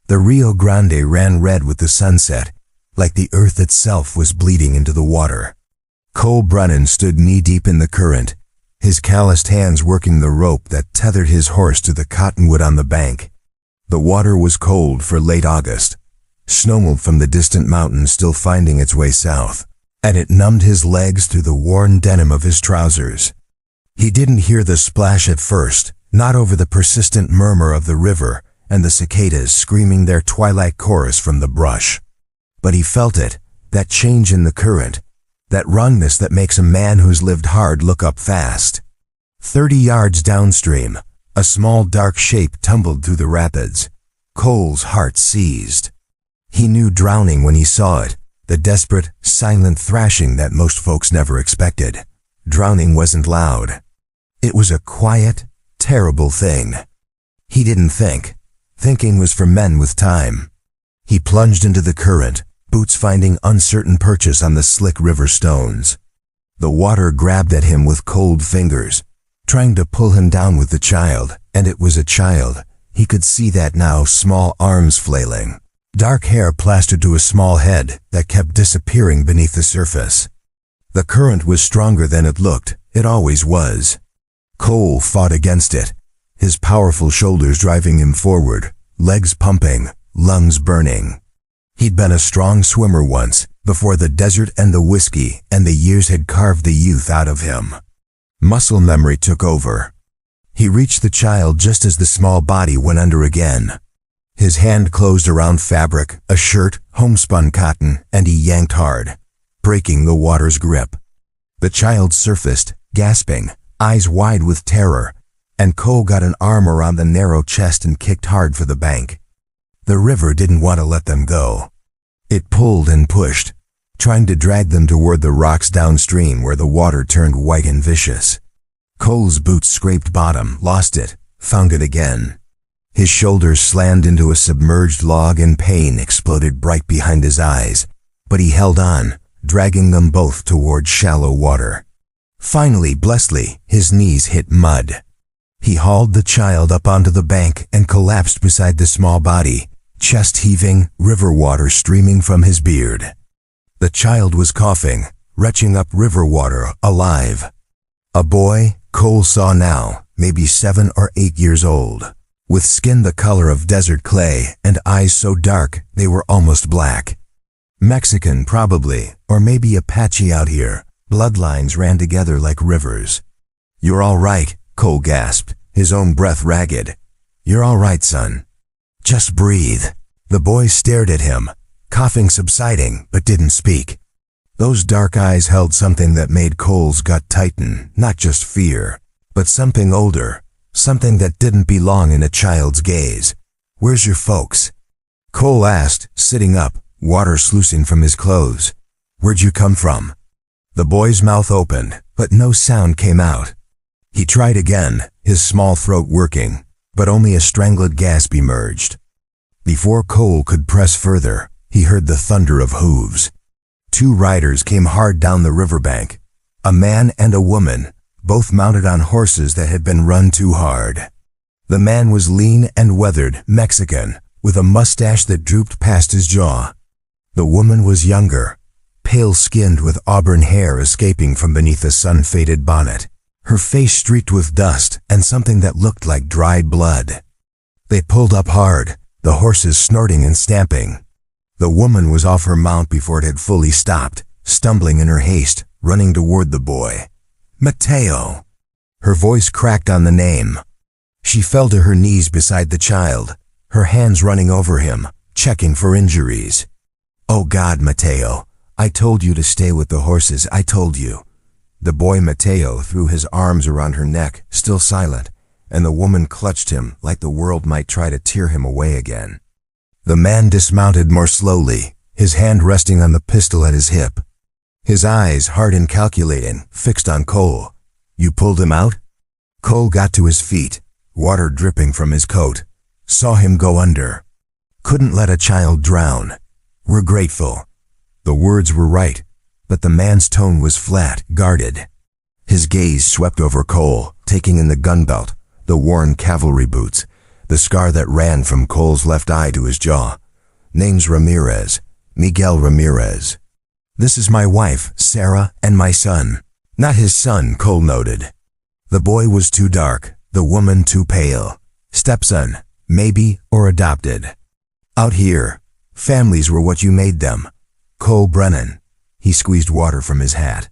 The Rio Grande ran red with the sunset, like the earth itself was bleeding into the water. Cole Brennan stood knee-deep in the current, his calloused hands working the rope that tethered his horse to the cottonwood on the bank. The water was cold for late August, snow from the distant mountains still finding its way south, and it numbed his legs through the worn denim of his trousers. He didn't hear the splash at first, not over the persistent murmur of the river and the cicadas screaming their twilight chorus from the brush. But he felt it, that change in the current, that wrongness that makes a man who's lived hard look up fast. 30 yards downstream, a small dark shape tumbled through the rapids. Cole's heart seized. He knew drowning when he saw it, the desperate, silent thrashing that most folks never expected. Drowning wasn't loud. It was a quiet, terrible thing. He didn't think. Thinking was for men with time. He plunged into the current, boots finding uncertain purchase on the slick river stones. The water grabbed at him with cold fingers, trying to pull him down with the child, and it was a child. He could see that now, small arms flailing. Dark hair plastered to a small head that kept disappearing beneath the surface. The current was stronger than it looked. It always was. Cole fought against it, his powerful shoulders driving him forward, legs pumping, lungs burning. He'd been a strong swimmer once, before the desert and the whiskey and the years had carved the youth out of him. Muscle memory took over. He reached the child just as the small body went under again. His hand closed around fabric, a shirt, homespun cotton, and he yanked hard, breaking the water's grip. The child surfaced, gasping, eyes wide with terror, and Cole got an arm around the narrow chest and kicked hard for the bank. The river didn't want to let them go. It pulled and pushed, trying to drag them toward the rocks downstream where the water turned white and vicious. Cole's boots scraped bottom, lost it, found it again. His shoulders slammed into a submerged log and pain exploded bright behind his eyes, but he held on, dragging them both toward shallow water. Finally, blessedly, his knees hit mud. He hauled the child up onto the bank and collapsed beside the small body, chest heaving, river water streaming from his beard. The child was coughing, retching up river water, alive. A boy, Cole saw now, maybe 7 or 8 years old, with skin the color of desert clay and eyes so dark they were almost black. Mexican probably, or maybe Apache out here. Bloodlines ran together like rivers. "You're all right," Cole gasped, his own breath ragged. "You're all right, son. Just breathe." The boy stared at him, coughing subsiding, but didn't speak. Those dark eyes held something that made Cole's gut tighten, not just fear, but something older, something that didn't belong in a child's gaze. "Where's your folks?" Cole asked, sitting up, water sluicing from his clothes. "Where'd you come from?" The boy's mouth opened, but no sound came out. He tried again, his small throat working, but only a strangled gasp emerged. Before Cole could press further, he heard the thunder of hooves. 2 riders came hard down the riverbank, a man and a woman, both mounted on horses that had been run too hard. The man was lean and weathered, Mexican, with a mustache that drooped past his jaw. The woman was younger, pale-skinned with auburn hair escaping from beneath a sun-faded bonnet, her face streaked with dust and something that looked like dried blood. They pulled up hard, the horses snorting and stamping. The woman was off her mount before it had fully stopped, stumbling in her haste, running toward the boy. "Mateo!" Her voice cracked on the name. She fell to her knees beside the child, her hands running over him, checking for injuries. "Oh God, Mateo, I told you to stay with the horses, I told you." The boy Mateo threw his arms around her neck, still silent, and the woman clutched him like the world might try to tear him away again. The man dismounted more slowly, his hand resting on the pistol at his hip. His eyes, hard and calculating, fixed on Cole. "You pulled him out?" Cole got to his feet, water dripping from his coat, saw him go under. "Couldn't let a child drown. We're grateful." The words were right, but the man's tone was flat, guarded. His gaze swept over Cole, taking in the gun belt, the worn cavalry boots, the scar that ran from Cole's left eye to his jaw. Name's Ramirez, Miguel Ramirez. This is my wife, Sarah, and my son. Not his son, Cole noted. The boy was too dark, the woman too pale. Stepson, maybe, or adopted. Out here, families were what you made them. Cole Brennan. He squeezed water from his hat.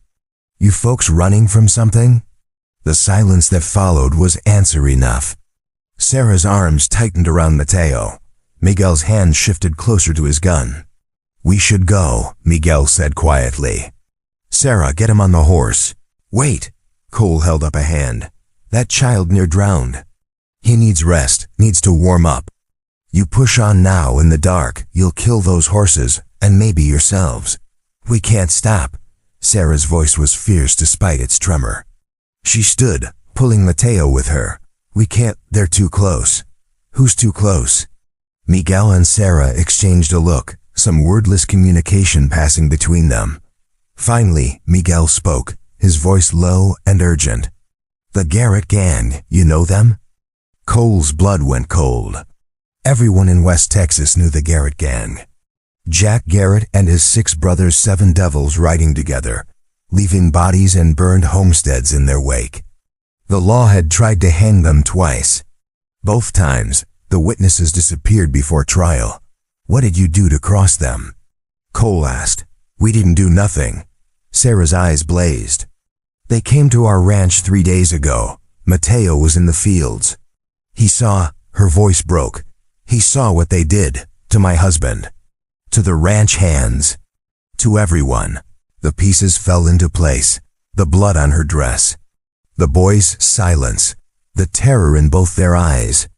You folks running from something? The silence that followed was answer enough. Sarah's arms tightened around Mateo. Miguel's hand shifted closer to his gun. We should go, Miguel said quietly. Sarah, get him on the horse. Wait. Cole held up a hand. That child near drowned. He needs rest, needs to warm up. You push on now in the dark, you'll kill those horses, and maybe yourselves. We can't stop. Sarah's voice was fierce despite its tremor. She stood, pulling Mateo with her. We can't, they're too close. Who's too close? Miguel and Sarah exchanged a look, some wordless communication passing between them. Finally, Miguel spoke, his voice low and urgent. The Garrett Gang, you know them? Cole's blood went cold. Everyone in West Texas knew the Garrett Gang. Jack Garrett and his 6 brothers, 7 devils riding together, leaving bodies and burned homesteads in their wake. The law had tried to hang them twice. Both times, the witnesses disappeared before trial. What did you do to cross them? Cole asked. We didn't do nothing. Sarah's eyes blazed. They came to our ranch 3 days ago. Mateo was in the fields. He saw, her voice broke. He saw what they did, to my husband. To the ranch hands. To everyone. The pieces fell into place. The blood on her dress. The boy's silence. The terror in both their eyes.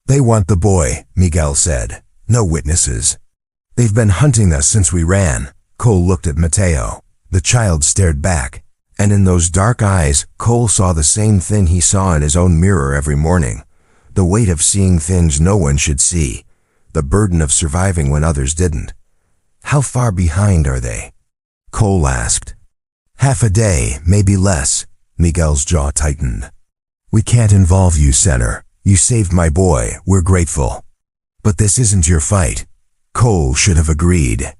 They want the boy, Miguel said. No witnesses. They've been hunting us since we ran. Cole looked at Mateo. The child stared back. And in those dark eyes, Cole saw the same thing he saw in his own mirror every morning. The weight of seeing things no one should see. The burden of surviving when others didn't. How far behind are they? Cole asked. Half a day, maybe less. Miguel's jaw tightened. We can't involve you, Senator. You saved my boy, we're grateful. But this isn't your fight. Cole should have agreed.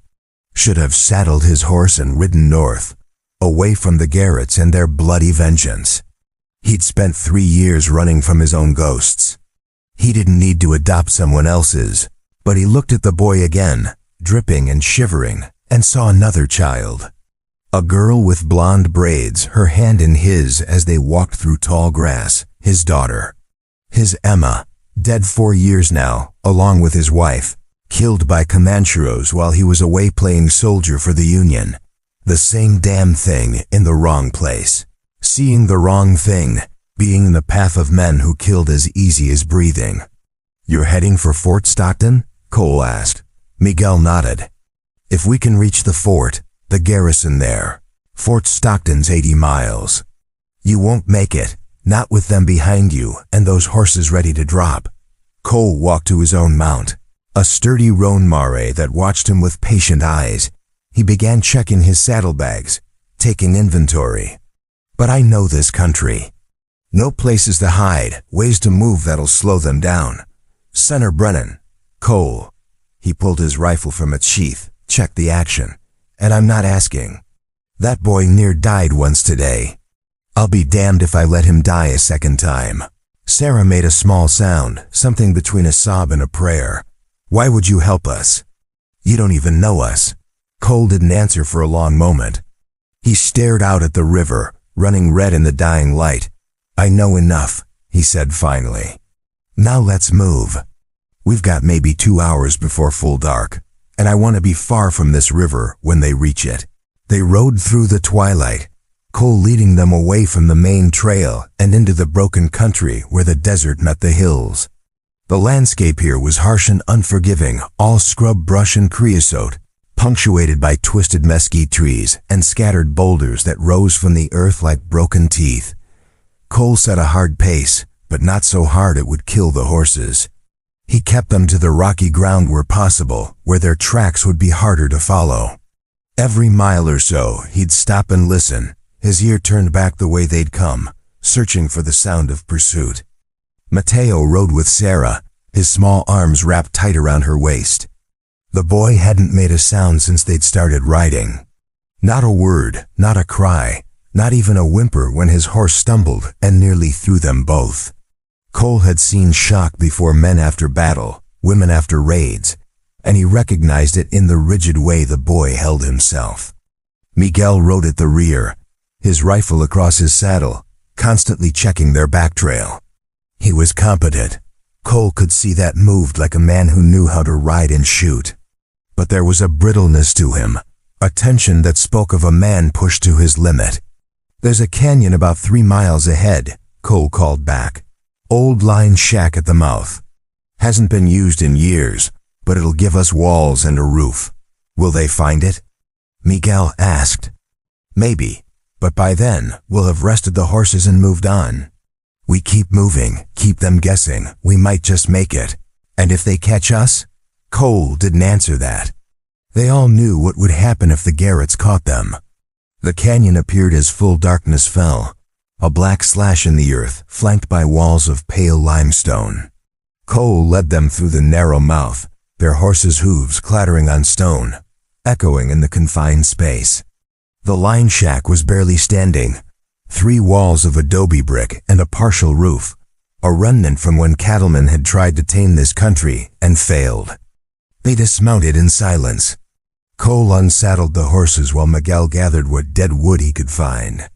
Should have saddled his horse and ridden north, away from the Garretts and their bloody vengeance. He'd spent 3 years running from his own ghosts. He didn't need to adopt someone else's, but he looked at the boy again, dripping and shivering, and saw another child. A girl with blonde braids, her hand in his as they walked through tall grass, his daughter. His Emma, dead 4 years now, along with his wife, killed by Comancheros while he was away playing soldier for the Union. The same damn thing in the wrong place. Seeing the wrong thing, being in the path of men who killed as easy as breathing. You're heading for Fort Stockton? Cole asked. Miguel nodded. If we can reach the fort, the garrison there. Fort Stockton's 80 miles. You won't make it, not with them behind you and those horses ready to drop. Cole walked to his own mount, a sturdy roan mare that watched him with patient eyes. He began checking his saddlebags, taking inventory. But I know this country. No places to hide, ways to move that'll slow them down. Senator Brennan, Cole. He pulled his rifle from its sheath, checked the action. And I'm not asking. That boy near died once today. I'll be damned if I let him die a second time. Sarah made a small sound, something between a sob and a prayer. Why would you help us? You don't even know us. Cole didn't answer for a long moment. He stared out at the river, running red in the dying light. I know enough, he said finally. Now let's move. We've got maybe 2 hours before full dark, and I want to be far from this river when they reach it. They rode through the twilight, Cole leading them away from the main trail and into the broken country where the desert met the hills. The landscape here was harsh and unforgiving, all scrub brush and creosote, punctuated by twisted mesquite trees and scattered boulders that rose from the earth like broken teeth. Cole set a hard pace, but not so hard it would kill the horses. He kept them to the rocky ground where possible, where their tracks would be harder to follow. Every mile or so, he'd stop and listen, his ear turned back the way they'd come, searching for the sound of pursuit. Mateo rode with Sarah, his small arms wrapped tight around her waist. The boy hadn't made a sound since they'd started riding. Not a word, not a cry, not even a whimper when his horse stumbled and nearly threw them both. Cole had seen shock before, men after battle, women after raids, and he recognized it in the rigid way the boy held himself. Miguel rode at the rear, his rifle across his saddle, constantly checking their back trail. He was competent. Cole could see that, moved like a man who knew how to ride and shoot. But there was a brittleness to him, a tension that spoke of a man pushed to his limit. "There's a canyon about 3 miles ahead," Cole called back. "Old line shack at the mouth. Hasn't been used in years, but it'll give us walls and a roof. Will they find it?" Miguel asked. "Maybe, but by then we'll have rested the horses and moved on. We keep moving, keep them guessing, we might just make it. And if they catch us?" Cole didn't answer that. They all knew what would happen if the Garretts caught them. The canyon appeared as full darkness fell, a black slash in the earth flanked by walls of pale limestone. Cole led them through the narrow mouth, their horses' hooves clattering on stone, echoing in the confined space. The line shack was barely standing, 3 walls of adobe brick and a partial roof, a remnant from when cattlemen had tried to tame this country and failed. They dismounted in silence. Cole unsaddled the horses while Miguel gathered what dead wood he could find.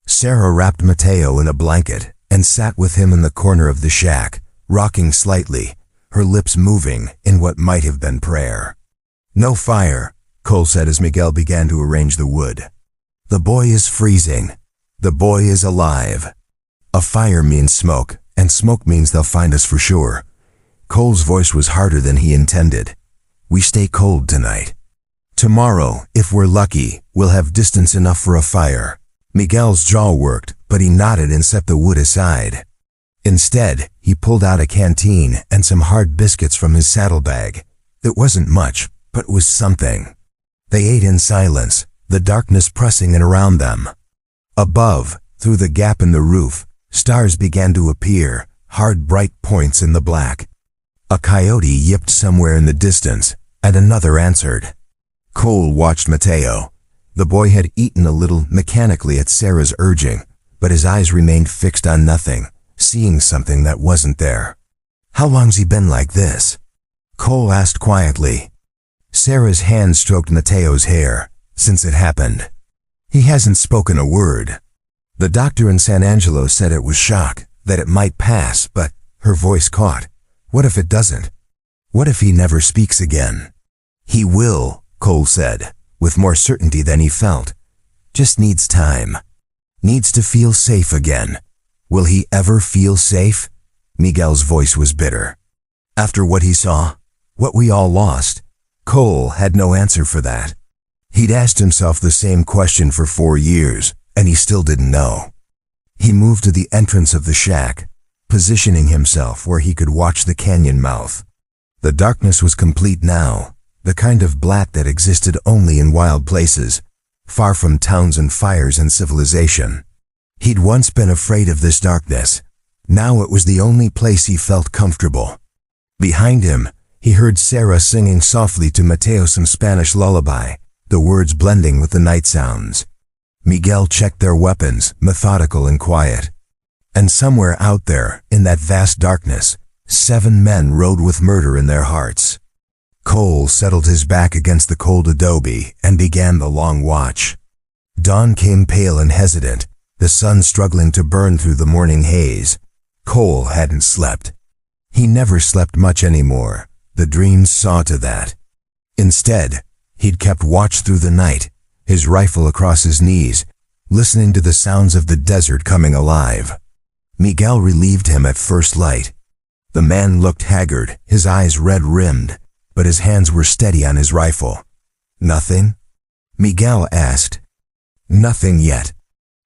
Sarah wrapped Mateo in a blanket and sat with him in the corner of the shack, rocking slightly, her lips moving in what might have been prayer. "No fire," Cole said as Miguel began to arrange the wood. "The boy is freezing. The boy is alive. A fire means smoke, and smoke means they'll find us for sure." Cole's voice was harder than he intended. "We stay cold tonight. Tomorrow, if we're lucky, we'll have distance enough for a fire." Miguel's jaw worked, but he nodded and set the wood aside. Instead, he pulled out a canteen and some hard biscuits from his saddlebag. It wasn't much, but it was something. They ate in silence, the darkness pressing in around them. Above, through the gap in the roof, stars began to appear, hard bright points in the black. A coyote yipped somewhere in the distance, and another answered. Cole watched Mateo. The boy had eaten a little mechanically at Sarah's urging, but his eyes remained fixed on nothing, seeing something that wasn't there. "How long's he been like this?" Cole asked quietly. Sarah's hand stroked Mateo's hair. "Since it happened." "He hasn't spoken a word." "The doctor in San Angelo said it was shock, that it might pass, but," her voice caught, "what if it doesn't? What if he never speaks again?" "He will," Cole said, with more certainty than he felt. "Just needs time. Needs to feel safe again." "Will he ever feel safe?" Miguel's voice was bitter. After what he saw, what we all lost, Cole had no answer for that. He'd asked himself the same question for 4 years, and he still didn't know. He moved to the entrance of the shack, positioning himself where he could watch the canyon mouth. The darkness was complete now, the kind of black that existed only in wild places, far from towns and fires and civilization. He'd once been afraid of this darkness. Now it was the only place he felt comfortable. Behind him, he heard Sarah singing softly to Mateo some Spanish lullaby, the words blending with the night sounds. Miguel checked their weapons, methodical and quiet. And somewhere out there, in that vast darkness, 7 men rode with murder in their hearts. Cole settled his back against the cold adobe and began the long watch. Dawn came pale and hesitant, the sun struggling to burn through the morning haze. Cole hadn't slept. He never slept much anymore. The dreams saw to that. Instead, he'd kept watch through the night, his rifle across his knees, listening to the sounds of the desert coming alive. Miguel relieved him at first light. The man looked haggard, his eyes red-rimmed, but his hands were steady on his rifle. "Nothing?" Miguel asked. "Nothing yet.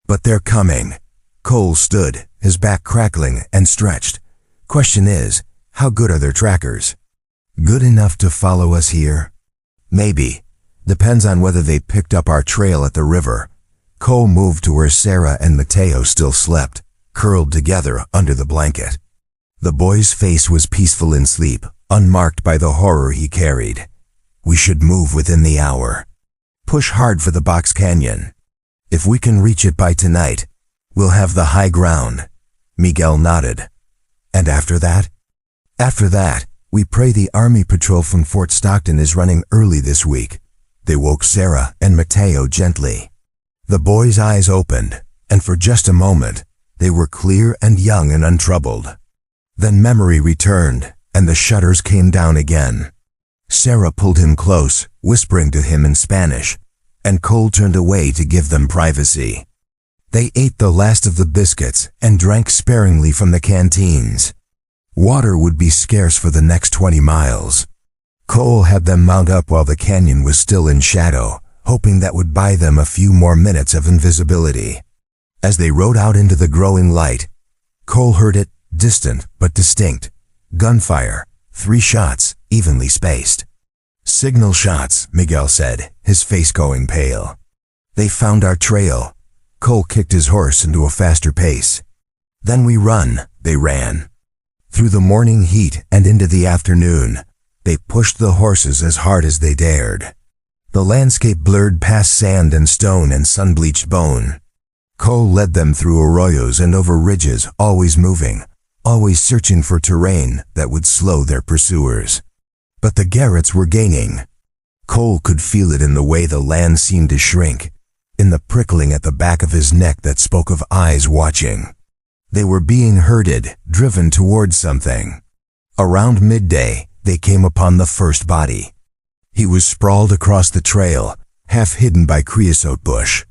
But they're coming." Cole stood, his back crackling and stretched. "Question is, how good are their trackers? Good enough to follow us here?" "Maybe. Depends on whether they picked up our trail at the river." Cole moved to where Sarah and Mateo still slept, curled together under the blanket. The boy's face was peaceful in sleep, unmarked by the horror he carried. We should move within the hour. Push hard for the box canyon. If we can reach it by tonight, we'll have the high ground. Miguel nodded. And after that? After that, we pray the army patrol from Fort Stockton is running early this week. They woke Sarah and Mateo gently. The boy's eyes opened, and for just a moment, they were clear and young and untroubled. Then memory returned, and the shutters came down again. Sarah pulled him close, whispering to him in Spanish, and Cole turned away to give them privacy. They ate the last of the biscuits and drank sparingly from the canteens. Water would be scarce for the next 20 miles. Cole had them mount up while the canyon was still in shadow, hoping that would buy them a few more minutes of invisibility. As they rode out into the growing light, Cole heard it, distant but distinct. Gunfire, 3 shots, evenly spaced. Signal shots, Miguel said, his face going pale. They found our trail. Cole kicked his horse into a faster pace. Then we run, they ran. Through the morning heat and into the afternoon, they pushed the horses as hard as they dared. The landscape blurred past sand and stone and sun-bleached bone. Cole led them through arroyos and over ridges, always moving, always searching for terrain that would slow their pursuers. But the Garretts were gaining. Cole could feel it in the way the land seemed to shrink, in the prickling at the back of his neck that spoke of eyes watching. They were being herded, driven towards something. Around midday, they came upon the first body. He was sprawled across the trail, half hidden by creosote bush.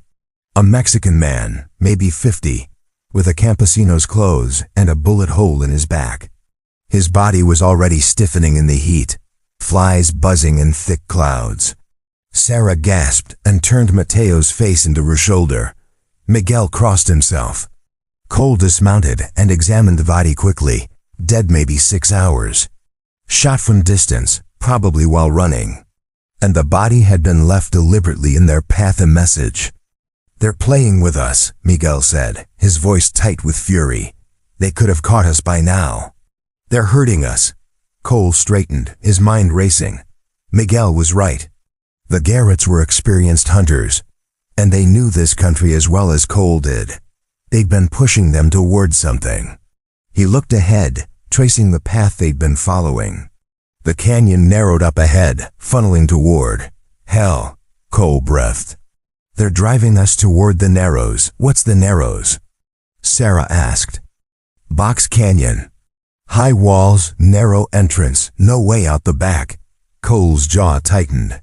A Mexican man, maybe 50, with a campesino's clothes and a bullet hole in his back. His body was already stiffening in the heat, flies buzzing in thick clouds. Sarah gasped and turned Mateo's face into her shoulder. Miguel crossed himself. Cole dismounted and examined the body quickly, dead maybe 6 hours. Shot from distance, probably while running. And the body had been left deliberately in their path a message. They're playing with us, Miguel said, his voice tight with fury. They could have caught us by now. They're hurting us. Cole straightened, his mind racing. Miguel was right. The Garretts were experienced hunters, and they knew this country as well as Cole did. They'd been pushing them towards something. He looked ahead, tracing the path they'd been following. The canyon narrowed up ahead, funneling toward. Hell, Cole breathed. They're driving us toward the Narrows. What's the Narrows? Sarah asked. Box Canyon. High walls, narrow entrance, no way out the back. Cole's jaw tightened.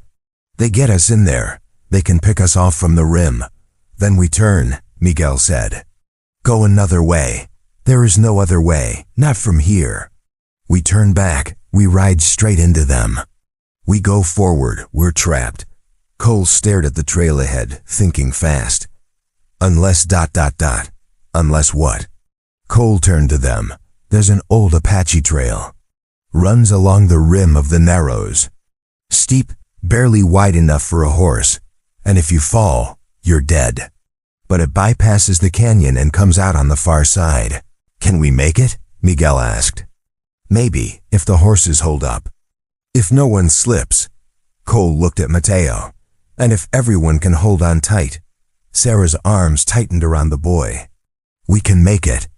They get us in there. They can pick us off from the rim. Then we turn, Miguel said. Go another way. There is no other way, not from here. We turn back, we ride straight into them. We go forward, we're trapped. Cole stared at the trail ahead, thinking fast. Unless ... Unless what? Cole turned to them. There's an old Apache trail. Runs along the rim of the Narrows. Steep, barely wide enough for a horse. And if you fall, you're dead. But it bypasses the canyon and comes out on the far side. Can we make it? Miguel asked. Maybe, if the horses hold up. If no one slips. Cole looked at Mateo. And if everyone can hold on tight. Sarah's arms tightened around the boy. We can make it.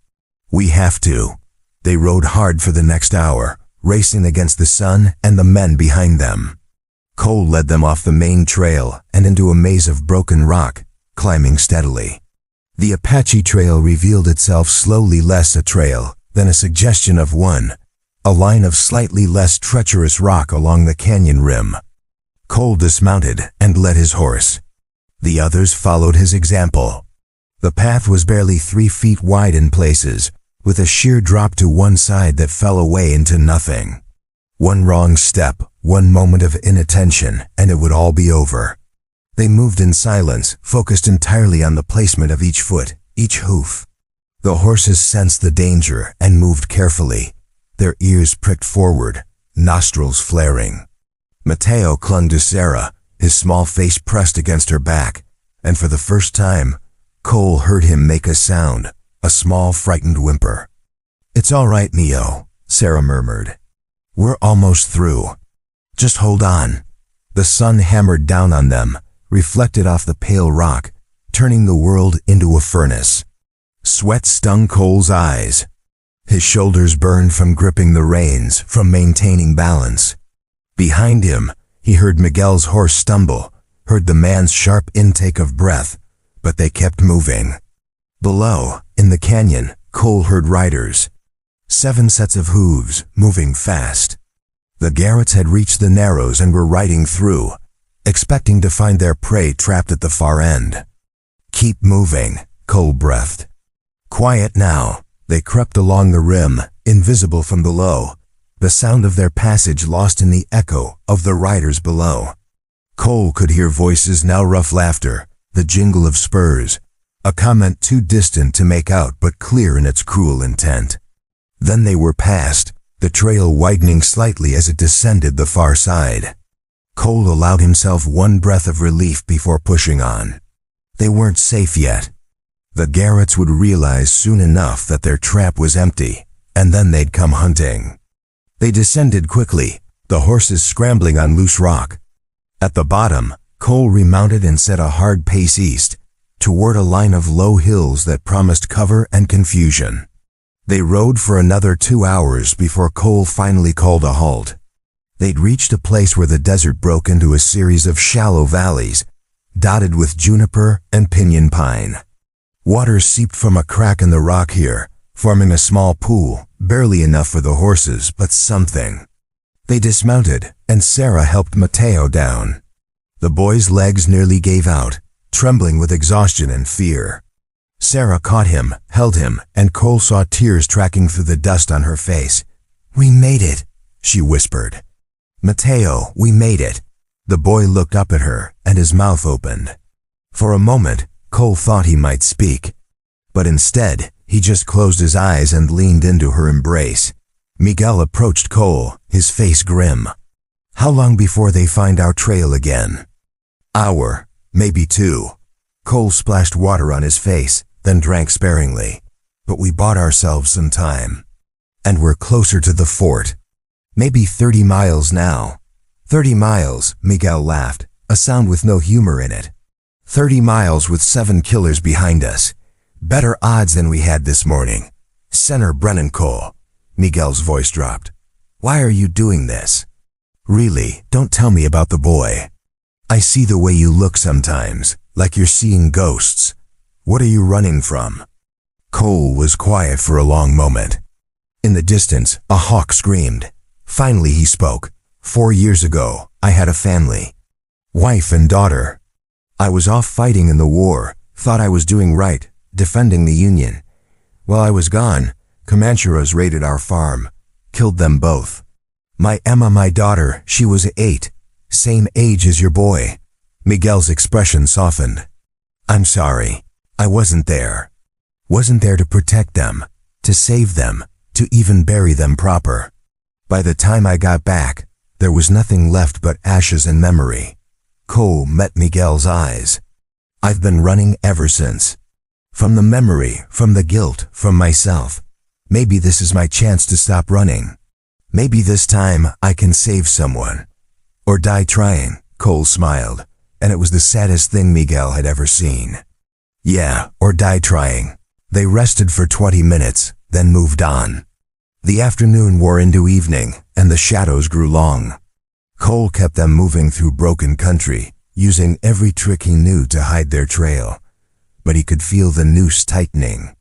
We have to. They rode hard for the next hour, racing against the sun and the men behind them. Cole led them off the main trail and into a maze of broken rock, climbing steadily. The Apache trail revealed itself slowly less a trail than a suggestion of one, a line of slightly less treacherous rock along the canyon rim. Cole dismounted and led his horse. The others followed his example. The path was barely 3 feet wide in places, with a sheer drop to one side that fell away into nothing. One wrong step, one moment of inattention, and it would all be over. They moved in silence, focused entirely on the placement of each foot, each hoof. The horses sensed the danger and moved carefully, their ears pricked forward, nostrils flaring. Mateo clung to Sarah, his small face pressed against her back, and for the first time, Cole heard him make a sound, a small frightened whimper. "It's all right, Neo," Sarah murmured. "We're almost through. Just hold on." The sun hammered down on them, reflected off the pale rock, turning the world into a furnace. Sweat stung Cole's eyes. His shoulders burned from gripping the reins, from maintaining balance. Behind him, he heard Miguel's horse stumble, heard the man's sharp intake of breath, but they kept moving. Below, in the canyon, Cole heard riders. 7 sets of hooves, moving fast. The Garretts had reached the narrows and were riding through, expecting to find their prey trapped at the far end. "Keep moving," Cole breathed. Quiet now, they crept along the rim, invisible from below, the sound of their passage lost in the echo of the riders below. Cole could hear voices, now rough laughter, the jingle of spurs, a comment too distant to make out but clear in its cruel intent. Then they were past, the trail widening slightly as it descended the far side. Cole allowed himself one breath of relief before pushing on. They weren't safe yet. The Garretts would realize soon enough that their trap was empty, and then they'd come hunting. They descended quickly, the horses scrambling on loose rock. At the bottom, Cole remounted and set a hard pace east, toward a line of low hills that promised cover and confusion. They rode for another 2 hours before Cole finally called a halt. They'd reached a place where the desert broke into a series of shallow valleys, dotted with juniper and pinyon pine. Water seeped from a crack in the rock here, forming a small pool, barely enough for the horses, but something. They dismounted, and Sarah helped Mateo down. The boy's legs nearly gave out, trembling with exhaustion and fear. Sarah caught him, held him, and Cole saw tears tracking through the dust on her face. "We made it," she whispered. "Mateo, we made it." The boy looked up at her, and his mouth opened. For a moment, Cole thought he might speak. But instead, he just closed his eyes and leaned into her embrace. Miguel approached Cole, his face grim. "How long before they find our trail again?" "Hour, maybe 2. Cole splashed water on his face, then drank sparingly. "But we bought ourselves some time. And we're closer to the fort. Maybe 30 miles now." 30 miles, Miguel laughed, a sound with no humor in it. 30 miles with 7 killers behind us. Better odds than we had this morning. Senator Brennan Cole. Miguel's voice dropped. "Why are you doing this? Really, don't tell me about the boy. I see the way you look sometimes, like you're seeing ghosts. What are you running from?" Cole was quiet for a long moment. In the distance, a hawk screamed. Finally he spoke. 4 years ago, I had a family. Wife and daughter. I was off fighting in the war, thought I was doing right, defending the Union. While I was gone, Comancheros raided our farm, killed them both. My Emma, my daughter, she was 8, same age as your boy. Miguel's expression softened. "I'm sorry, I wasn't there. Wasn't there to protect them, to save them, to even bury them proper. By the time I got back, there was nothing left but ashes and memory." Cole met Miguel's eyes. "I've been running ever since. From the memory, from the guilt, from myself. Maybe this is my chance to stop running. Maybe this time I can save someone. Or die trying." Cole smiled, and it was the saddest thing Miguel had ever seen. "Yeah, or die trying." They rested for 20 minutes, then moved on. The afternoon wore into evening, and the shadows grew long. Cole kept them moving through broken country, using every trick he knew to hide their trail. But he could feel the noose tightening.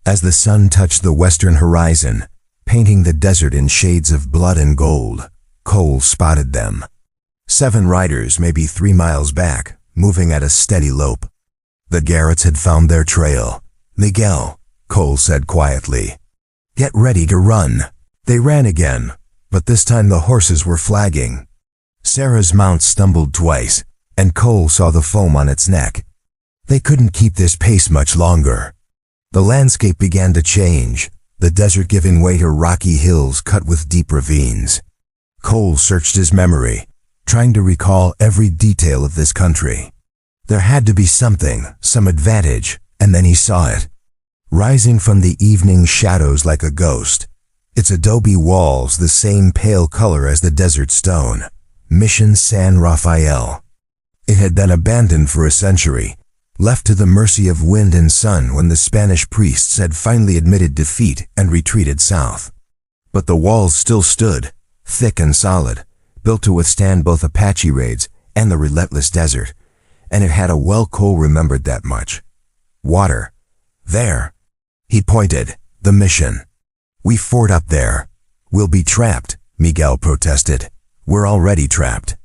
As the sun touched the western horizon, painting the desert in shades of blood and gold, Cole spotted them. 7 riders, maybe 3 miles back, moving at a steady lope. The Garretts had found their trail. "Miguel," Cole said quietly, "get ready to run." They ran again, but this time the horses were flagging. Sarah's mount stumbled twice, and Cole saw the foam on its neck. They couldn't keep this pace much longer. The landscape began to change, the desert giving way to rocky hills cut with deep ravines. Cole searched his memory, trying to recall every detail of this country. There had to be something, some advantage, and then he saw it. rising from the evening shadows like a ghost. Its adobe walls the same pale color as the desert stone. Mission San Rafael. It had been abandoned for a century, left to the mercy of wind and sun when the Spanish priests had finally admitted defeat and retreated south. But the walls still stood, thick and solid, built to withstand both Apache raids and the relentless desert, and it had a well. Cole remembered that much. Water. There. He pointed. The mission. We ford up there. We'll be trapped, Miguel protested. We're already trapped.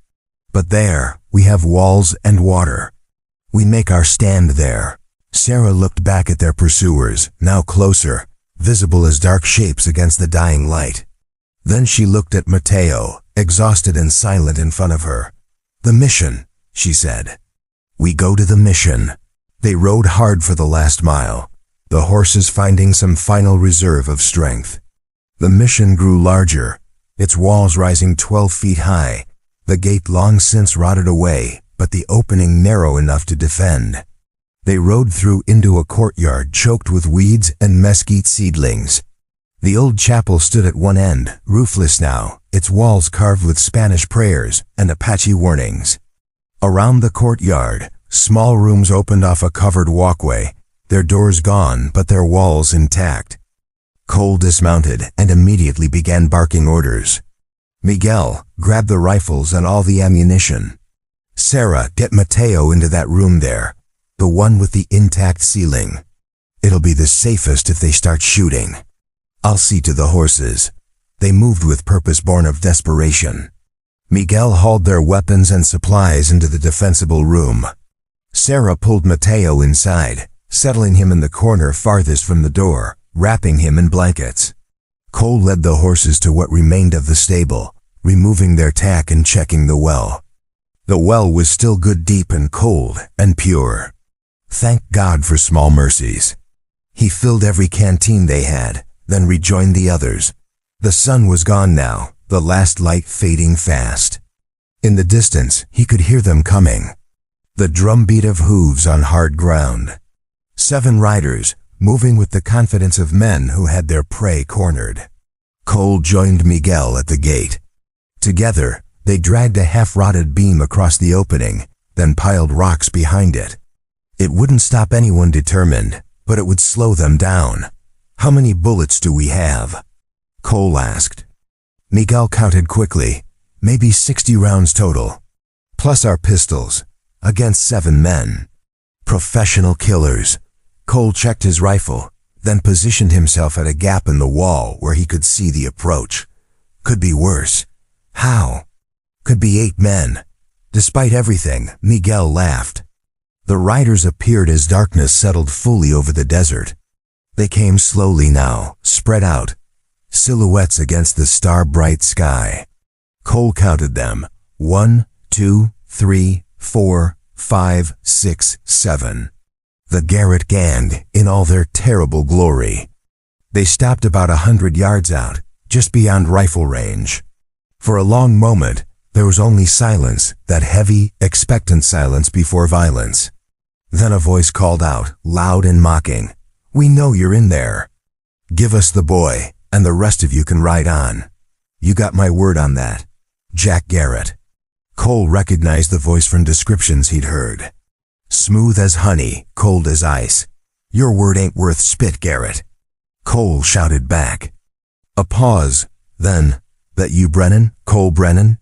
But there, we have walls and water. We make our stand there. Sarah looked back at their pursuers, now closer, visible as dark shapes against the dying light. Then she looked at Mateo, exhausted and silent in front of her. The mission, she said. We go to the mission. They rode hard for the last mile, the horses finding some final reserve of strength. The mission grew larger, its walls rising 12 feet high, the gate long since rotted away, but the opening narrow enough to defend. They rode through into a courtyard choked with weeds and mesquite seedlings. The old chapel stood at one end, roofless now, its walls carved with Spanish prayers and Apache warnings. Around the courtyard, small rooms opened off a covered walkway, their doors gone but their walls intact. Cole dismounted and immediately began barking orders. Miguel, grab the rifles and all the ammunition. Sarah, get Mateo into that room there, the one with the intact ceiling. It'll be the safest if they start shooting. I'll see to the horses. They moved with purpose born of desperation. Miguel hauled their weapons and supplies into the defensible room. Sarah pulled Mateo inside, settling him in the corner farthest from the door, wrapping him in blankets. Cole led the horses to what remained of the stable, removing their tack and checking the well. The well was still good, deep and cold and pure. Thank God for small mercies. He filled every canteen they had, then rejoined the others. The sun was gone now, the last light fading fast. In the distance, he could hear them coming. The drumbeat of hooves on hard ground. 7 riders, moving with the confidence of men who had their prey cornered. Cole joined Miguel at the gate. Together, they dragged a half-rotted beam across the opening, then piled rocks behind it. It wouldn't stop anyone determined, but it would slow them down. How many bullets do we have? Cole asked. Miguel counted quickly, maybe 60 rounds total. Plus our pistols, against 7 men. Professional killers. Cole checked his rifle, then positioned himself at a gap in the wall where he could see the approach. Could be worse. How? Could be 8 men. Despite everything, Miguel laughed. The riders appeared as darkness settled fully over the desert. They came slowly now, spread out, silhouettes against the star-bright sky. Cole counted them. 1, 2, 3, 4, 5, 6, 7. The Garrett gang in all their terrible glory. They stopped about 100 yards out, just beyond rifle range. For a long moment, there was only silence, that heavy, expectant silence before violence. Then a voice called out, loud and mocking, "We know you're in there. Give us the boy, and the rest of you can ride on. You got my word on that. Jack Garrett." Cole recognized the voice from descriptions he'd heard. Smooth as honey, cold as ice. "Your word ain't worth spit, Garrett." Cole shouted back. A pause, then, "That you, Brennan? Cole Brennan?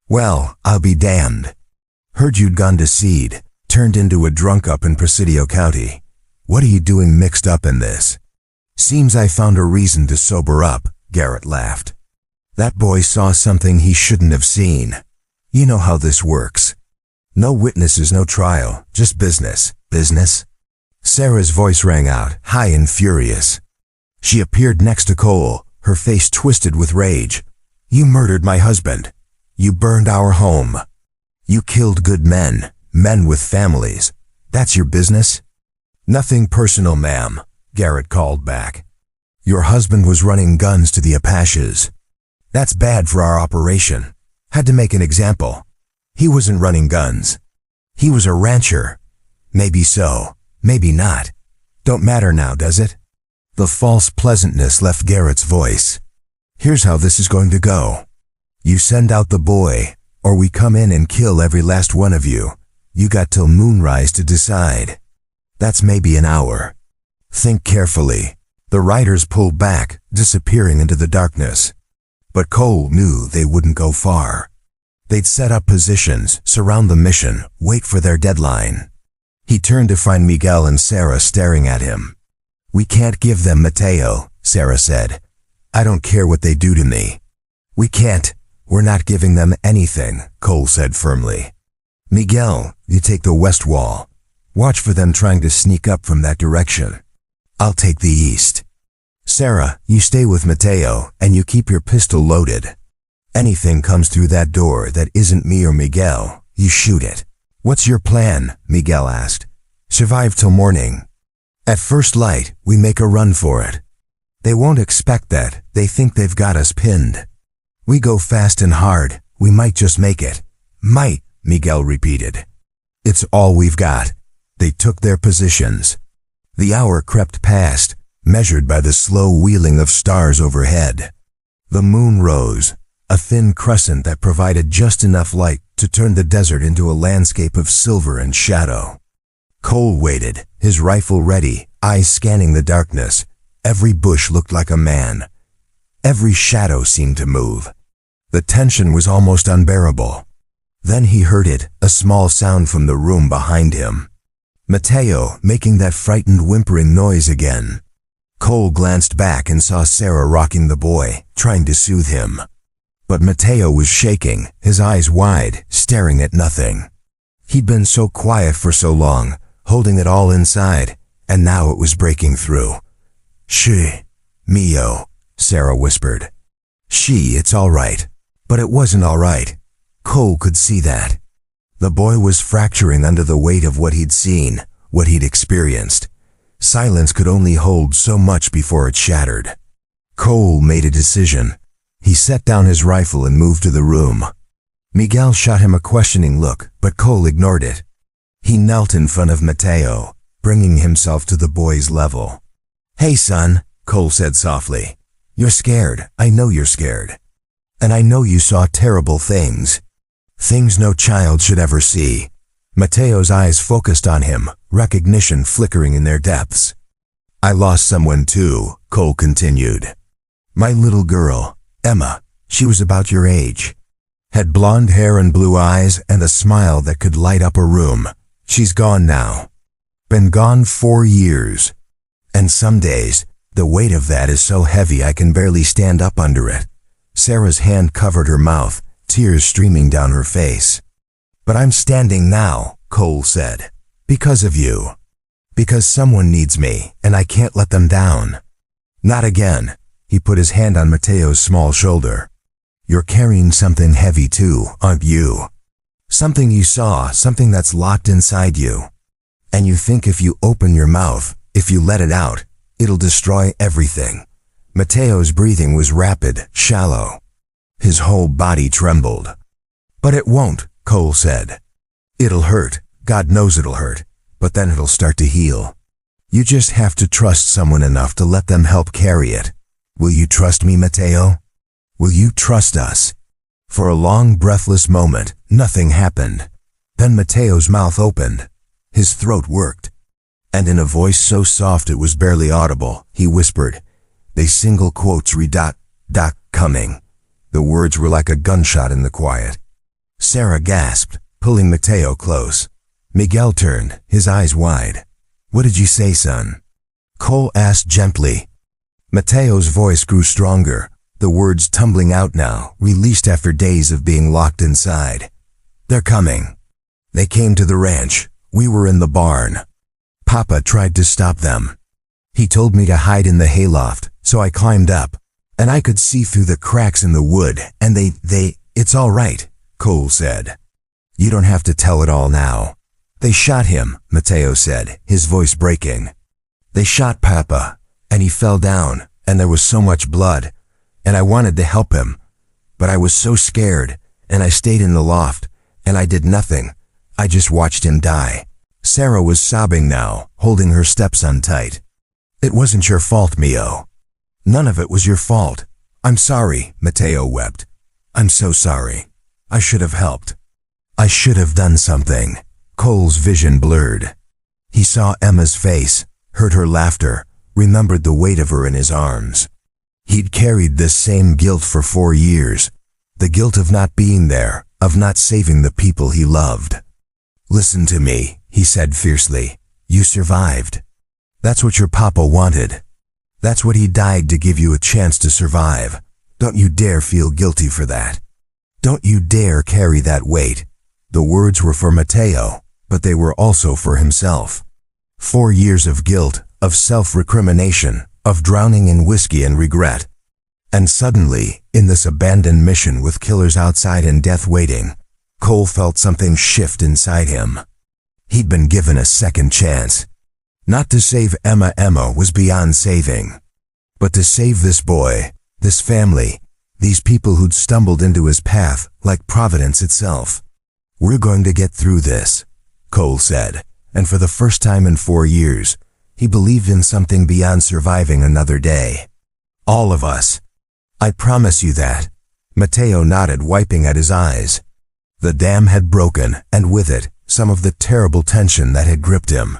Well, I'll be damned. Heard you'd gone to seed, turned into a drunk up in Presidio County. What are you doing mixed up in this?" "Seems I found a reason to sober up," Garrett laughed. "That boy saw something he shouldn't have seen. You know how this works. No witnesses, no trial, just business. Business?" Sarah's voice rang out, high and furious. She appeared next to Cole, her face twisted with rage. "You murdered my husband. You burned our home. You killed good men, men with families. That's your business?" "Nothing personal, ma'am," Garrett called back. "Your husband was running guns to the Apaches. That's bad for our operation. Had to make an example. He wasn't running guns. He was a rancher. Maybe so, maybe not. Don't matter now, does it?" The false pleasantness left Garrett's voice. "Here's how this is going to go. You send out the boy, or we come in and kill every last one of you. You got till moonrise to decide. That's maybe an hour. Think carefully." The riders pulled back, disappearing into the darkness. But Cole knew they wouldn't go far. They'd set up positions, surround the mission, wait for their deadline. He turned to find Miguel and Sarah staring at him. "We can't give them Mateo," Sarah said. "I don't care what they do to me." "We can't. We're not giving them anything," Cole said firmly. "Miguel, you take the west wall. Watch for them trying to sneak up from that direction. I'll take the east. Sarah, you stay with Mateo, and you keep your pistol loaded. Anything comes through that door that isn't me or Miguel, you shoot it." "What's your plan?" Miguel asked. "Survive till morning. At first light, we make a run for it. They won't expect that. They think they've got us pinned. We go fast and hard. We might just make it." "Might," Miguel repeated. "It's all we've got." They took their positions. The hour crept past, measured by the slow wheeling of stars overhead. The moon rose, a thin crescent that provided just enough light to turn the desert into a landscape of silver and shadow. Cole waited, his rifle ready, eyes scanning the darkness. Every bush looked like a man. Every shadow seemed to move. The tension was almost unbearable. Then he heard it, a small sound from the room behind him. Mateo, making that frightened whimpering noise again. Cole glanced back and saw Sarah rocking the boy, trying to soothe him. But Mateo was shaking, his eyes wide, staring at nothing. He'd been so quiet for so long, holding it all inside, and now it was breaking through. "Shh, Mio," Sarah whispered. It's all right." But it wasn't all right. Cole could see that. The boy was fracturing under the weight of what he'd seen, what he'd experienced. Silence could only hold so much before it shattered. Cole made a decision. He set down his rifle and moved to the room. Miguel shot him a questioning look, but Cole ignored it. He knelt in front of Mateo, bringing himself to the boy's level. "Hey, son," Cole said softly. "You're scared. I know you're scared. And I know you saw terrible things. Things no child should ever see." Mateo's eyes focused on him, recognition flickering in their depths. "I lost someone too," Cole continued. "My little girl, Emma. She was about your age. Had blonde hair and blue eyes and a smile that could light up a room. She's gone now. Been gone 4 years. And some days, the weight of that is so heavy I can barely stand up under it." Sarah's hand covered her mouth, tears streaming down her face. "But I'm standing now," Cole said. "Because of you. Because someone needs me, and I can't let them down." "Not again." He put his hand on Mateo's small shoulder. "You're carrying something heavy too, aren't you? Something you saw, something that's locked inside you. And you think if you open your mouth, if you let it out, it'll destroy everything." Mateo's breathing was rapid, shallow. His whole body trembled. "But it won't," Cole said. "It'll hurt. God knows it'll hurt. But then it'll start to heal. You just have to trust someone enough to let them help carry it. Will you trust me, Mateo? Will you trust us?" For a long, breathless moment, nothing happened. Then Mateo's mouth opened. His throat worked. And in a voice so soft it was barely audible, he whispered, "They single quotes coming." The words were like a gunshot in the quiet. Sarah gasped, pulling Mateo close. Miguel turned, his eyes wide. "What did you say, son?" Cole asked gently. Mateo's voice grew stronger, the words tumbling out now, released after days of being locked inside. "They're coming. They came to the ranch. We were in the barn. Papa tried to stop them. He told me to hide in the hayloft, so I climbed up, and I could see through the cracks in the wood, and it's all right," Cole said. "You don't have to tell it all now. They shot him," Mateo said, his voice breaking. "They shot Papa, and he fell down, and there was so much blood, and I wanted to help him, but I was so scared, and I stayed in the loft, and I did nothing. I just watched him die." Sarah was sobbing now, holding her stepson tight. "It wasn't your fault, Mio. None of it was your fault. I'm sorry," Matteo wept. "I'm so sorry. I should have helped. I should have done something." Cole's vision blurred. He saw Emma's face, heard her laughter, remembered the weight of her in his arms. He'd carried this same guilt for 4 years, the guilt of not being there, of not saving the people he loved. "Listen to me," he said fiercely. "You survived. That's what your papa wanted. That's what he died to give you a chance to survive. Don't you dare feel guilty for that. Don't you dare carry that weight." The words were for Matteo, but they were also for himself. 4 years of guilt, of self-recrimination, of drowning in whiskey and regret. And suddenly, in this abandoned mission with killers outside and death waiting, Cole felt something shift inside him. He'd been given a second chance. Not to save Emma was beyond saving. But to save this boy, this family, these people who'd stumbled into his path like Providence itself. "We're going to get through this," Cole said, and for the first time in 4 years, he believed in something beyond surviving another day. "All of us. I promise you that." Matteo nodded, wiping at his eyes. The dam had broken, and with it, some of the terrible tension that had gripped him.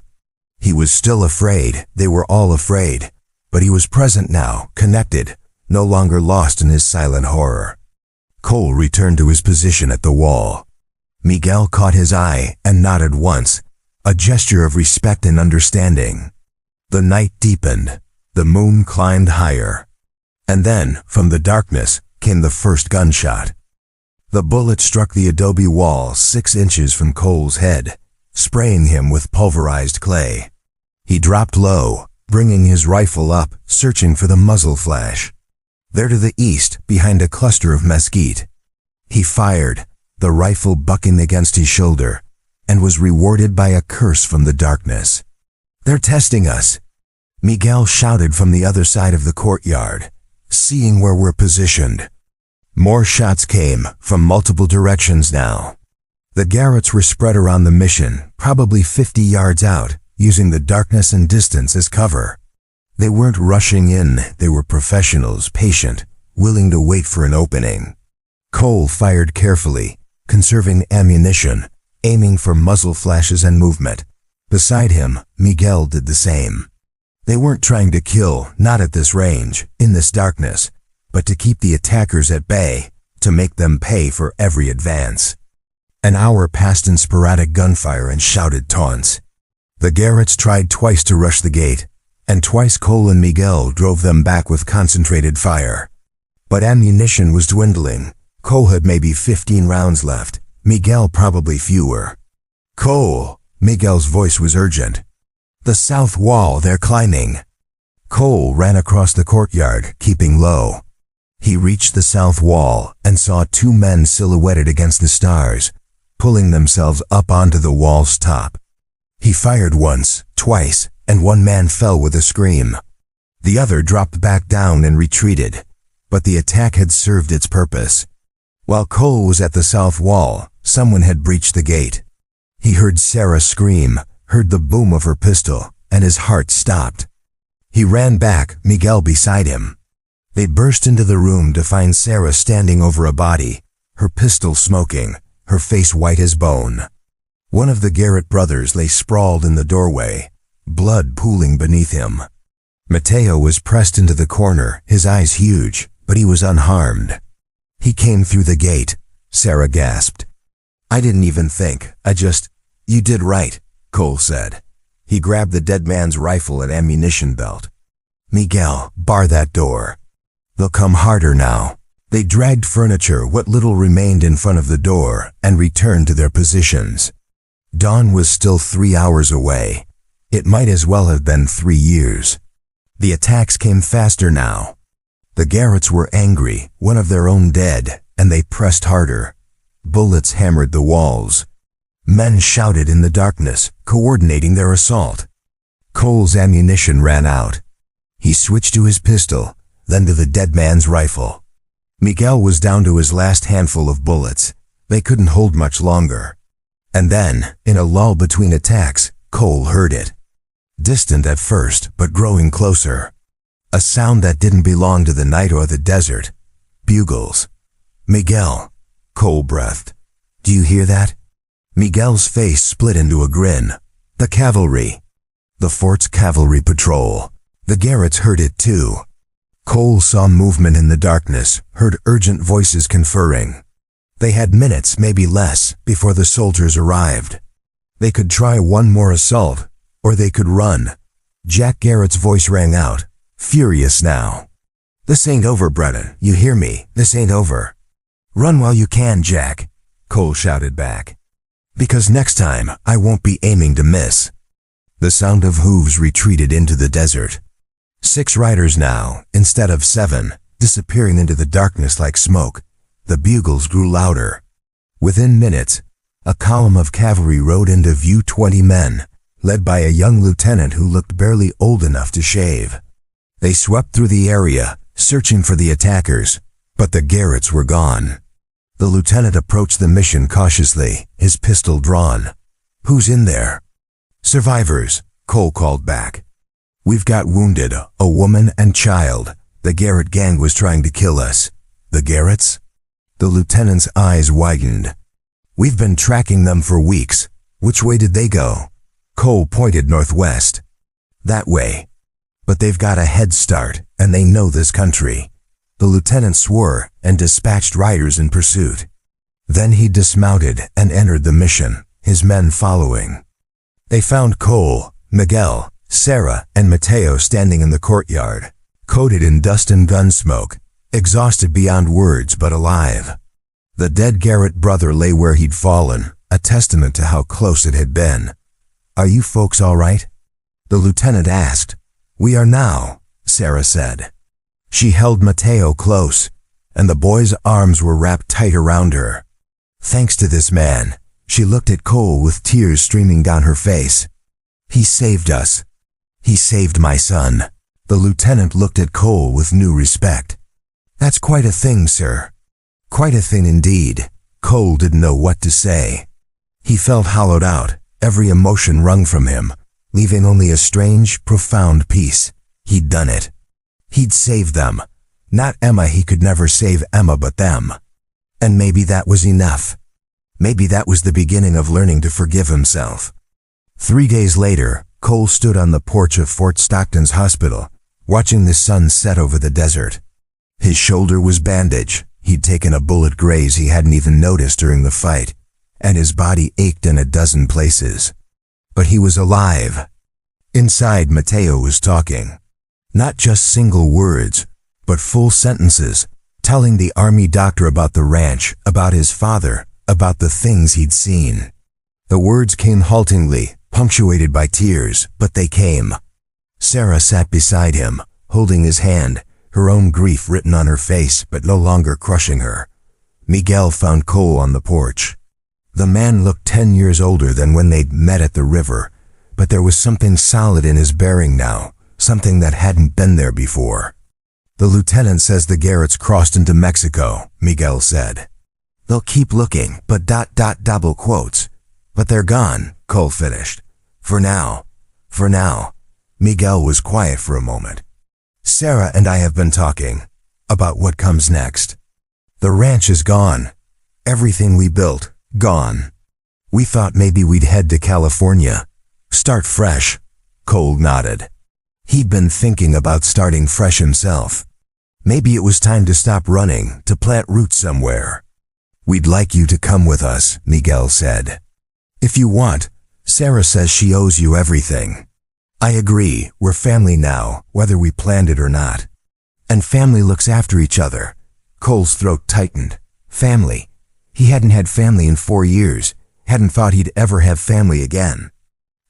He was still afraid, they were all afraid, but he was present now, connected, no longer lost in his silent horror. Cole returned to his position at the wall. Miguel caught his eye and nodded once, a gesture of respect and understanding. The night deepened, the moon climbed higher. And then, from the darkness, came the first gunshot. The bullet struck the adobe wall 6 inches from Cole's head, spraying him with pulverized clay. He dropped low, bringing his rifle up, searching for the muzzle flash. There to the east, behind a cluster of mesquite. He fired, the rifle bucking against his shoulder, and was rewarded by a curse from the darkness. "They're testing us," Miguel shouted from the other side of the courtyard, seeing where we're positioned. More shots came, from multiple directions now. The Garretts were spread around the mission, probably 50 yards out, using the darkness and distance as cover. They weren't rushing in, they were professionals, patient, willing to wait for an opening. Cole fired carefully, conserving ammunition, aiming for muzzle flashes and movement. Beside him, Miguel did the same. They weren't trying to kill, not at this range, in this darkness, but to keep the attackers at bay, to make them pay for every advance. An hour passed in sporadic gunfire and shouted taunts. The Garretts tried twice to rush the gate, and twice Cole and Miguel drove them back with concentrated fire. But ammunition was dwindling. Cole had maybe 15 rounds left, Miguel probably fewer. "Cole," Miguel's voice was urgent. "The south wall, they're climbing." Cole ran across the courtyard, keeping low. He reached the south wall and saw 2 men silhouetted against the stars, pulling themselves up onto the wall's top. He fired once, twice, and 1 man fell with a scream. The other dropped back down and retreated, but the attack had served its purpose. While Cole was at the south wall, someone had breached the gate. He heard Sarah scream, heard the boom of her pistol, and his heart stopped. He ran back, Miguel beside him. They burst into the room to find Sarah standing over a body, her pistol smoking, her face white as bone. One of the Garrett brothers lay sprawled in the doorway, blood pooling beneath him. Matteo was pressed into the corner, his eyes huge, but he was unharmed. "He came through the gate," Sarah gasped. "I didn't even think, you did right," Cole said. He grabbed the dead man's rifle and ammunition belt. "Miguel, bar that door. They'll come harder now." They dragged furniture, what little remained, in front of the door and returned to their positions. Dawn was still 3 hours away. It might as well have been 3 years. The attacks came faster now. The Garretts were angry, one of their own dead, and they pressed harder. Bullets hammered the walls. Men shouted in the darkness, coordinating their assault. Cole's ammunition ran out. He switched to his pistol, then to the dead man's rifle. Miguel was down to his last handful of bullets. They couldn't hold much longer. And then, in a lull between attacks, Cole heard it. distant at first but growing closer. A sound that didn't belong to the night or the desert. Bugles. "Miguel," Cole breathed. "Do you hear that?" Miguel's face split into a grin. "The cavalry." The fort's cavalry patrol. The Garretts heard it too. Cole saw movement in the darkness, heard urgent voices conferring. They had minutes, maybe less, before the soldiers arrived. They could try one more assault, or they could run. Jack Garrett's voice rang out, furious now. "This ain't over, Brennan. You hear me? This ain't over." "Run while you can, Jack," Cole shouted back. "Because next time, I won't be aiming to miss." The sound of hooves retreated into the desert. 6 riders now, instead of 7, disappearing into the darkness like smoke. The bugles grew louder. Within minutes, a column of cavalry rode into view, 20 men, led by a young lieutenant who looked barely old enough to shave. They swept through the area, searching for the attackers, but the Garretts were gone. The lieutenant approached the mission cautiously, his pistol drawn. "Who's in there?" "Survivors," Cole called back. "We've got wounded, a woman and child. The Garrett gang was trying to kill us." "The Garretts?" The lieutenant's eyes widened. "We've been tracking them for weeks. Which way did they go?" Cole pointed northwest. "That way. But they've got a head start, and they know this country." The lieutenant swore and dispatched riders in pursuit. Then he dismounted and entered the mission, his men following. They found Cole, Miguel, Sarah, and Mateo standing in the courtyard, coated in dust and gun smoke, exhausted beyond words but alive. The dead Garrett brother lay where he'd fallen, a testament to how close it had been. "Are you folks all right?" the lieutenant asked. "We are now," Sarah said. She held Mateo close, and the boy's arms were wrapped tight around her. "Thanks to this man," she looked at Cole with tears streaming down her face. "He saved us. He saved my son." The lieutenant looked at Cole with new respect. "That's quite a thing, sir." Quite a thing indeed. Cole didn't know what to say. He felt hollowed out, every emotion wrung from him, leaving only a strange, profound peace. He'd done it. He'd saved them. Not Emma, he could never save Emma but them. And maybe that was enough. Maybe that was the beginning of learning to forgive himself. 3 days later, Cole stood on the porch of Fort Stockton's hospital, watching the sun set over the desert. His shoulder was bandaged. He'd taken a bullet graze he hadn't even noticed during the fight, and his body ached in a dozen places. But he was alive. Inside, Mateo was talking. Not just single words, but full sentences, telling the army doctor about the ranch, about his father, about the things he'd seen. The words came haltingly, punctuated by tears, but they came. Sarah sat beside him, holding his hand, her own grief written on her face but no longer crushing her. Miguel found Cole on the porch. The man looked 10 years older than when they'd met at the river, but there was something solid in his bearing now, something that hadn't been there before. "The lieutenant says the Garretts crossed into Mexico," Miguel said. "They'll keep looking, but double quotes. But they're gone," Cole finished. For now. Miguel was quiet for a moment. "Sarah and I have been talking about what comes next. The ranch is gone. Everything we built, gone. We thought maybe we'd head to California. Start fresh." Cole nodded. He'd been thinking about starting fresh himself. Maybe it was time to stop running, to plant roots somewhere. "We'd like you to come with us," Miguel said. "If you want. Sarah says she owes you everything." "I agree, we're family now, whether we planned it or not. And family looks after each other." Cole's throat tightened. Family. He hadn't had family in 4 years, hadn't thought he'd ever have family again.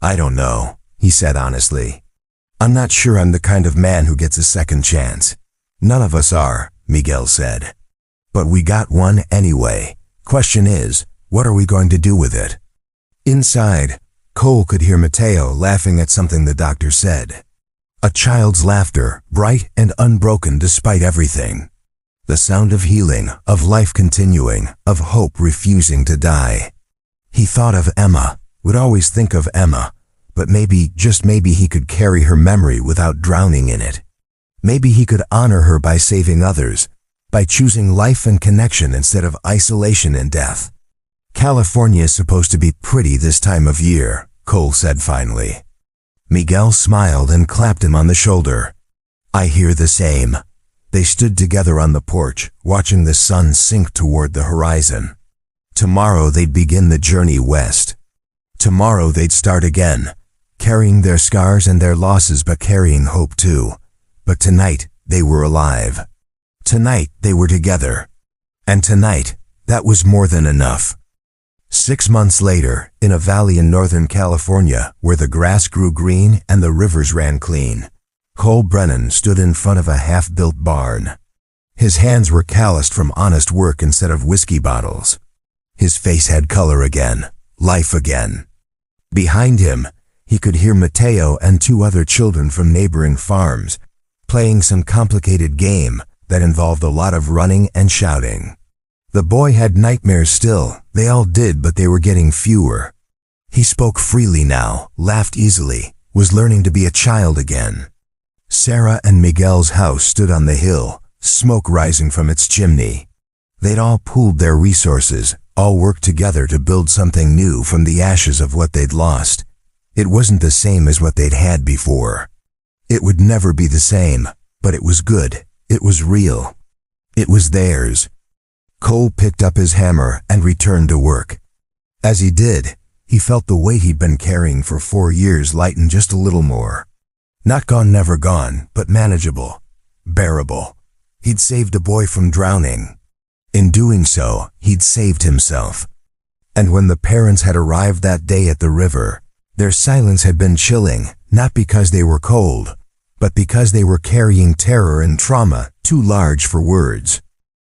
"I don't know," he said honestly. "I'm not sure I'm the kind of man who gets a second chance." "None of us are," Miguel said. "But we got one anyway. Question is, what are we going to do with it?" Inside, Cole could hear Mateo laughing at something the doctor said. A child's laughter, bright and unbroken despite everything. The sound of healing, of life continuing, of hope refusing to die. He thought of Emma, would always think of Emma, but maybe, just maybe, he could carry her memory without drowning in it. Maybe he could honor her by saving others, by choosing life and connection instead of isolation and death. California is supposed to be pretty this time of year, Cole said finally. Miguel smiled and clapped him on the shoulder. I hear the same. They stood together on the porch, watching the sun sink toward the horizon. Tomorrow they'd begin the journey west. Tomorrow they'd start again, carrying their scars and their losses, but carrying hope too. But tonight they were alive. Tonight they were together. And tonight, that was more than enough. 6 months later, in a valley in Northern California, where the grass grew green and the rivers ran clean, Cole Brennan stood in front of a half-built barn. His hands were calloused from honest work instead of whiskey bottles. His face had color again, life again. Behind him, he could hear Mateo and 2 other children from neighboring farms, playing some complicated game that involved a lot of running and shouting. The boy had nightmares still, they all did, but they were getting fewer. He spoke freely now, laughed easily, was learning to be a child again. Sarah and Miguel's house stood on the hill, smoke rising from its chimney. They'd all pooled their resources, all worked together to build something new from the ashes of what they'd lost. It wasn't the same as what they'd had before. It would never be the same, but it was good, it was real. It was theirs. Cole picked up his hammer and returned to work. As he did, he felt the weight he'd been carrying for 4 years lighten just a little more. Not gone, never gone, but manageable, bearable. He'd saved a boy from drowning. In doing so, he'd saved himself. And when the parents had arrived that day at the river, their silence had been chilling, not because they were cold, but because they were carrying terror and trauma too large for words.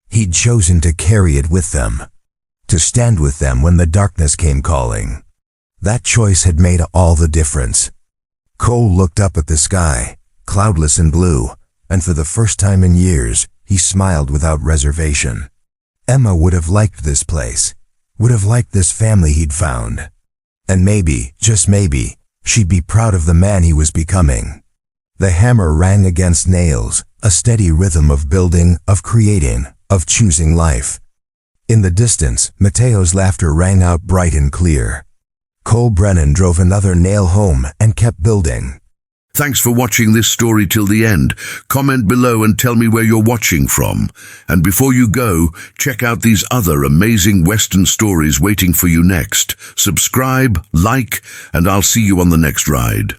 He'd chosen to carry it with them, to stand with them when the darkness came calling. That choice had made all the difference. Cole looked up at the sky, cloudless and blue, and for the first time in years, he smiled without reservation. Emma would have liked this place, would have liked this family he'd found. And maybe, just maybe, she'd be proud of the man he was becoming. The hammer rang against nails, a steady rhythm of building, of creating, of choosing life. In the distance, Mateo's laughter rang out bright and clear. Cole Brennan drove another nail home and kept building. Thanks for watching this story till the end. Comment below and tell me where you're watching from. And before you go, check out these other amazing Western stories waiting for you next. Subscribe, like, and I'll see you on the next ride.